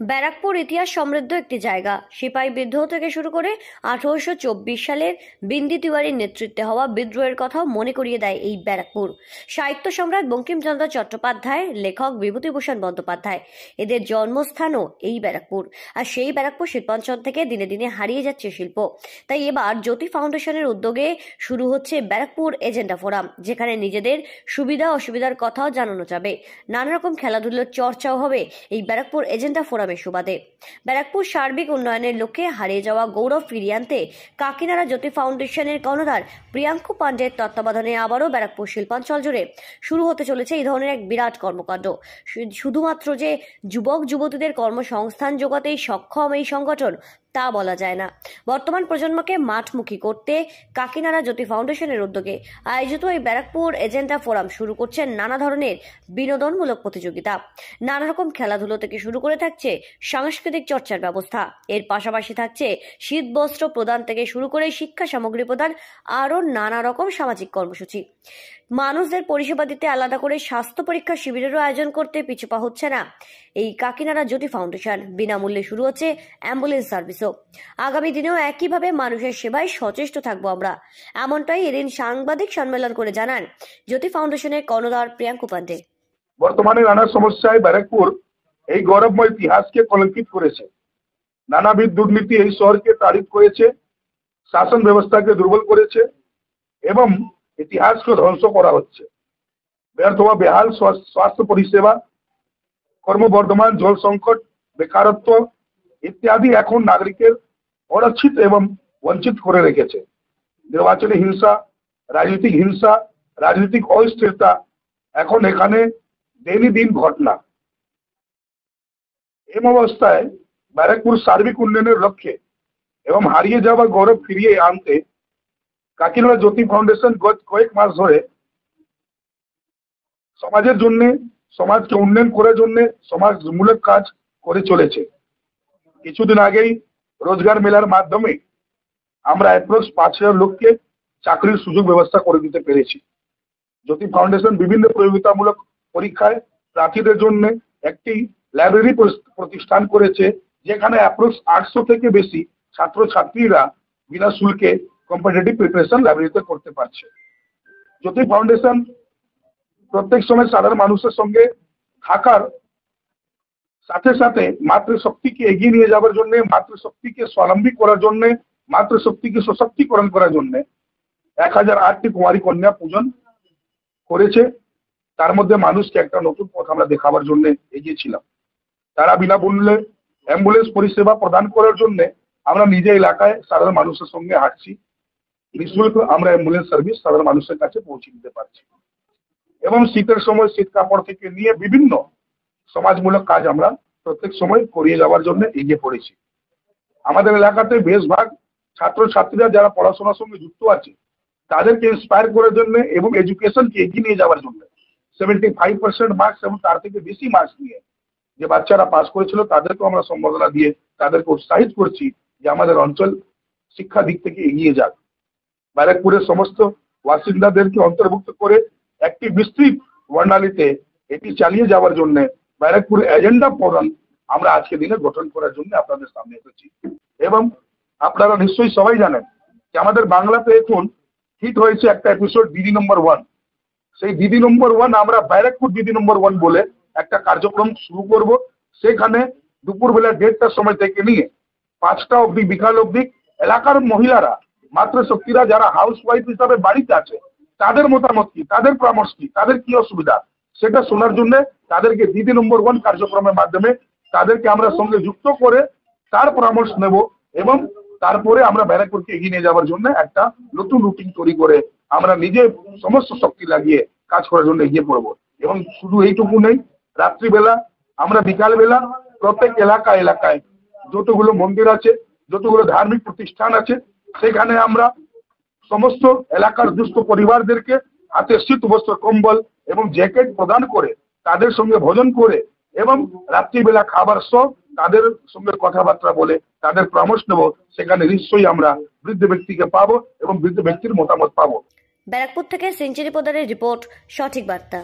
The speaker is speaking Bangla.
ব্যারাকপুর ইতিহাস সমৃদ্ধ একটি জায়গা। সিপাহী বিদ্রোহ থেকে শুরু করে 1824 সালের বিন্দি তিওয়ারির নেতৃত্বে হওয়া বিদ্রোহের কথাও মনে করিয়ে দেয় এই ব্যারাকপুর। সাহিত্য সম্রাট বঙ্কিমচন্দ্র চট্টোপাধ্যায়, লেখক বিভূতিভূষণ বন্দ্যোপাধ্যায়, এদের জন্মস্থানও এই ব্যারাকপুর। আর সেই ব্যারাকপুর শিল্পাঞ্চল থেকে দিনে দিনে হারিয়ে যাচ্ছে শিল্প। তাই এবার জ্যোতি ফাউন্ডেশনের উদ্যোগে শুরু হচ্ছে ব্যারাকপুর এজেন্ডা ফোরাম, যেখানে নিজেদের সুবিধা অসুবিধার কথাও জানানো যাবে। নানা রকম খেলাধুলোর চর্চাও হবে এই ব্যারাকপুর এজেন্ডা ফোরামের সুবাদে। ব্যারাকপুর সার্বিক উন্নয়নের লক্ষ্যে হারিয়ে যাওয়া গৌরব ফিরিয়ে আনতে কাকিনাড়া জ্যোতি ফাউন্ডেশনের কর্ণধার প্রিয়াঙ্কু পান্ডের তত্ত্বাবধানে আবারও ব্যারাকপুর শিল্পাঞ্চল জুড়ে শুরু হতে চলেছে এই ধরনের এক বিরাট কর্মকাণ্ড। শুধুমাত্র যে যুবক যুবতীদের কর্মসংস্থান যোগাতেই সক্ষম এই সংগঠন তা বলা যায় না। বর্তমান প্রজন্মকে মাঠমুখী করতে কাকিনাড়া জ্যোতি ফাউন্ডেশনের উদ্যোগে আয়োজিত এই ব্যারাকপুর এজেন্ডা ফোরাম শুরু করছেন নানা ধরনের বিনোদনমূলক প্রতিযোগিতা। নানা রকম খেলাধুলো থেকে শুরু করে থাকছে সাংস্কৃতিক চর্চার ব্যবস্থা। এর পাশাপাশি থাকছে শীত বস্ত্র প্রদান থেকে শুরু করে শিক্ষা সামগ্রী প্রদান, আরও নানা রকম সামাজিক কর্মসূচি। মানুষদের পরিষেবা দিতে আলাদা করে স্বাস্থ্য পরীক্ষা শিবিরেরও আয়োজন করতে পিছুপা হচ্ছে না এই কাকিনাড়া জ্যোতি ফাউন্ডেশন। বিনামূল্যে শুরু হচ্ছে অ্যাম্বুলেন্স সার্ভিসও। আগামী দিনেও একইভাবে মানুষের সেবায় সচেষ্ট থাকবো আমরা, এমনটাই এদিন সাংবাদিক সম্মেলন করে জানান জ্যোতি ফাউন্ডেশনের কর্ণধার প্রিয়াঙ্কু পান্ডে। বর্তমানে নানা সমস্যায় ব্যারাকপুর এই গৌরবময় ইতিহাসকে কলঙ্কিত করেছে। নানাবিধ দুর্নীতি এই শহরকে তাড়িত করেছে, শাসন ব্যবস্থাকে দুর্বল করেছে এবং ইতিহাসকে ধ্বংস করা হচ্ছে। ব্যর্থ বা বেহাল স্বাস্থ্য পরিষেবা, ক্রমবর্ধমান জল সংকট, বেকারত্ব ইত্যাদি এখন নাগরিকের অরক্ষিত এবং বঞ্চিত করে রেখেছে। নির্বাচনী হিংসা, রাজনৈতিক অস্থিরতা এখন এখানে দিন ঘটনা। এই অবস্থায় ব্যারাকপুর সার্বিক উন্নয়নের লক্ষ্যে এবং হারিয়ে যাওয়া গৌরব ফিরিয়ে আনতে কাকিনাড়া জ্যোতি ফাউন্ডেশন গত কয়েক মাস ধরে সমাজের জন্য, সমাজকে উন্নয়ন করার জন্য সমাজমূলক কাজ করে চলেছে। কিছুদিন আগেই রোজগার মেলার মাধ্যমে আমরা অ্যাপ্রক্স 5,000 লোককে চাকরির সুযোগ ব্যবস্থা করে দিতে পেরেছি। জ্যোতি ফাউন্ডেশন বিভিন্ন প্রতিযোগিতামূলক পরীক্ষায় প্রার্থীদের জন্য একটি লাইব্রেরি প্রতিষ্ঠান করেছে, যেখানে অ্যাপ্রক্স 800 থেকে বেশি ছাত্রছাত্রীরা বিনা শুল্কে কম্পিটিটিভ প্রিপারেশন লাইব্রেরিতে করতে পারছে। জ্যোতি ফাউন্ডেশন প্রত্যেক সময় সাধারণ মানুষের সঙ্গে থাকার সাথে সাথে মাতৃশক্তিকে এগিয়ে নিয়ে যাওয়ার জন্য, মাতৃশক্তিকে স্বাবলম্বী করার জন্য, মাতৃশক্তিকে সশক্তিকরণ করার জন্য 1008টি কুমারী কন্যা পূজন করেছে। তার মধ্যে মানুষকে একটা নতুন পথ আমরা দেখাবার জন্য এগিয়েছিলাম। তারা বিনামূল্যে অ্যাম্বুলেন্স পরিষেবা প্রদান করার জন্য আমরা নিজে এলাকায় সাধারণ মানুষের সঙ্গে হাঁটছি। নিঃশুল্ক আমরা অ্যাম্বুলেন্স সার্ভিস সাধারণ মানুষের কাছে পৌঁছে দিতে পারছি এবং শীতের সময় শীত কাপড় থেকে নিয়ে বিভিন্ন সমাজমূলক কাজ আমরা প্রত্যেক সময় করিয়ে যাওয়ার জন্য এগিয়ে পড়েছি। আমাদের এলাকাতে বেশভাগ ছাত্রছাত্রীরা যারা পড়াশোনার সঙ্গে যুক্ত আছে তাদেরকে ইন্সপায়ার করার জন্য এবং এডুকেশনকে এগিয়ে নিয়ে যাওয়ার জন্য 75% মার্কস এবং তার থেকে বেশি মার্কস নিয়ে যে বাচ্চারা পাস করেছিল তাদেরকেও আমরা সম্বর্ধনা দিয়ে তাদেরকে উৎসাহিত করছি যে আমাদের অঞ্চল শিক্ষা দিক থেকে এগিয়ে যাক। ব্যারাকপুরের সমস্ত বাসিন্দাদেরকে অন্তর্ভুক্ত করে একটি বিস্তৃত বর্ণালীতে এটি চালিয়ে যাওয়ার জন্য ব্যারাকপুর এজেন্ডা ফোরাম আমরা আজকে দিনে গঠন করার জন্য আপনাদের সামনে এসেছি। এবং আপনারা নিশ্চয়ই সবাই জানেন যে আমাদের বাংলাতে এখন হিট হয়েছে একটা এপিসোড দিদি নম্বর 1। সেই দিদি নম্বর 1 আমরা ব্যারাকপুর দিদি নম্বর 1 বলে একটা কার্যক্রম শুরু করব। সেখানে দুপুরবেলা 1:30টার সময় থেকে নিয়ে 5টা অবধি, বিকাল অবধি এলাকার মহিলারা, মাতৃশক্তিরা যারা হাউস ওয়াইফ হিসাবে বাড়িতে আছে তাদের মতামত কি, তাদের পরামর্শ কি, তাদের কি অসুবিধা সেটা শোনার জন্য তাদেরকে দিদি নম্বর 1 কার্যক্রমের মাধ্যমে তাদেরকে আমরা সঙ্গে যুক্ত করে তার পরামর্শ নেব এবং তারপরে আমরা ব্যারাকপুরকে এগিয়ে নিয়ে যাওয়ার জন্য একটা নতুন রুটিন তৈরি করে আমরা নিজে সমস্ত শক্তি লাগিয়ে কাজ করার জন্য এগিয়ে পড়বো। এবং শুধু এইটুকু নেই, রাত্রিবেলা আমরা বিকালবেলা প্রত্যেক এলাকায় যতগুলো মন্দির আছে, যতগুলো ধার্মিক প্রতিষ্ঠান আছে সেখানে আমরা সমস্ত এলাকার দুস্থ পরিবারদেরকে হাতে শীত বস্ত্র, কম্বল এবং জ্যাকেট প্রদান করে তাদের সঙ্গে ভোজন করে এবং রাত্রিবেলা খাবার সহ তাদের সঙ্গে কথাবার্তা বলে তাদের পরামর্শ নেব। সেখানে নিশ্চয়ই আমরা বৃদ্ধ ব্যক্তিকে পাবো এবং বৃদ্ধ ব্যক্তির মতামত পাবো। ব্যারাকপুর থেকে সেঞ্চুরি প্রদানের রিপোর্ট, সঠিক বার্তা।